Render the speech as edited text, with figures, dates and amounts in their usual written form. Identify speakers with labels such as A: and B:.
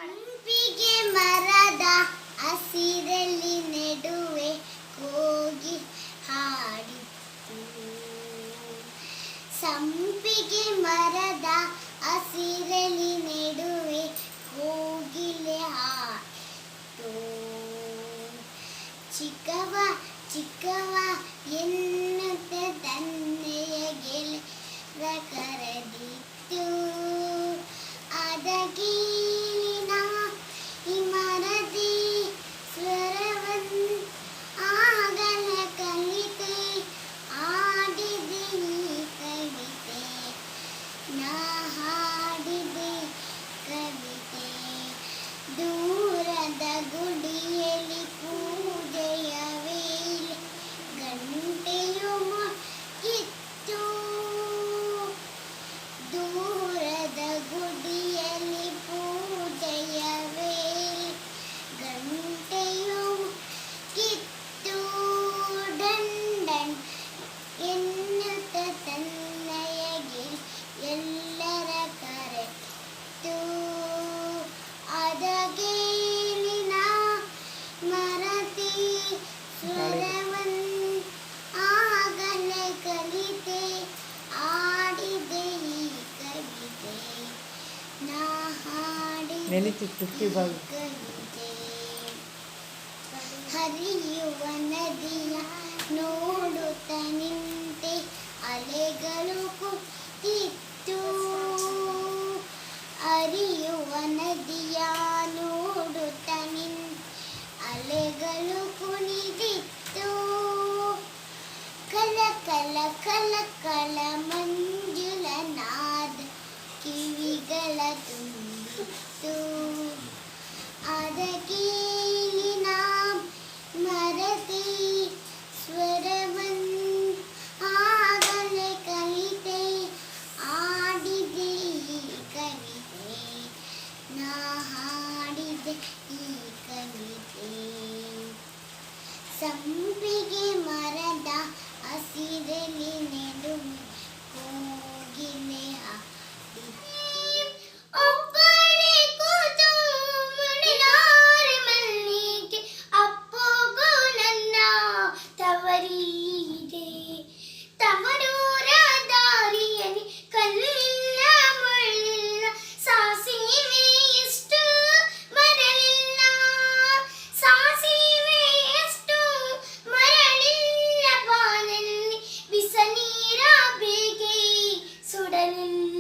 A: ಸಂಪಿಗೆ ಮರದ ಹಸಿರಲ್ಲಿ ನೆಡುವೆ ಕೋಗಿ ಹಾಡಿತು. ಸಂಪಿಗೆ ಮರದ ಹಸಿರಲ್ಲಿ ನೆಡುವೆ ಕೋಗಿಲೆ ಹಾಡಿತು. ಚಿಕ್ಕವ ಚಿಕ್ಕವ ಎನ್ನುತ್ತ ತನ್ನೆಯ ಗೆಳೆಯರ ಕರೆದಿತ್ತು. ಅದಗೀಲಿನ ಈ ಮರದಿ ಸ್ವರವನ್ನು ಆಗಲ ಕಲಿತೆ, ಆಡಿದೆ ಈ ಕವಿತೆ, ನಾ ಹಾಡಿದೆ ಕವಿತೆ. ದೂರದ ಗುಡಿಯಲ್ಲಿ ಪೂಜೆಯ ವೇಳೆ ಗಂಟೆಯು ಮೊಳಗಿತ್ತು. ದೂರದ ಗುಡಿಯಲ್ಲಿ ಪೂಜೆಯ ವೇಳೆ ಗಂಟೆಯು ಮೊಳಗಿತ್ತು. ಡಂಡನ್ ಎನ್ನುತ್ತ ತನ್ನಯ ಎಲ್ಲರ ಕರೆತು. ಅದಗೇಲಿನ ಮರದಿ ಸ್ವರವನ್ನು ಆಗಲೇ ಕಲಿತೆ, ಆಡಿದೆ ಈ ಕವಿತೆ, ನಾ ಹಾಡಿದೆ ಕವಿತೆ. ಹರಿಯುವ ನದಿಯ ನೋಡುತ್ತ ನಿಂತೆ, ಅಲೆಗಳು ಕುಳಿತಿತ್ತು. ಹರಿಯುವ ನದಿಯ ನೋಡುತ್ತ ನಿಂತೆ, ಅಲೆಗಳು ಕುಣಿದಿತ್ತು. ಕಲ ಕಲ ಕಲ ಕಲ ಮಂಜುಳ ನಾದ ಕಿವಿಗಳ ತುಂಬಿತ್ತು. ಅದಗೀಲಿನ ಮರದಿ ಸ್ವರವನ್ನು ಆಗಲೇ ಕಲಿತೆ, ಆಡಿದೆ ಈ ಕವಿತೆ, ನಾ ಹಾಡಿದೆ ಈ ಕವಿತೆ. ಸಂಪಿಗೆ ಮರದ ಹಸಿರಲ್ಲಿ ನೆಡುವೆ ಕೋಗಿಲೆ ಹಾಡಿತು. ಒಬ್ಬಳೇ ಕೂತು ಮುಡಿದಾರೆ ಮಲ್ಲಿಗೆ, ಅಪ್ಪಗೂ ನನ್ನ ತವರಿದೆ. ತವರೂರ ದಾರಿಯಲ್ಲಿ ಕಲ್ಲಿಲ್ಲ ಮುಳ್ಳಿಲ್ಲ, ಸಾಸಿವೆ ಎಷ್ಟು ಮರಳಿಲ್ಲ, ಸಾಸಿವೆ ಎಷ್ಟು ಮರಳಿಲ್ಲ, ಬಾನಲ್ಲಿ ಬಿಸನೀರ ಬೇಗೆ ಸುಡಲಿಲ್ಲ.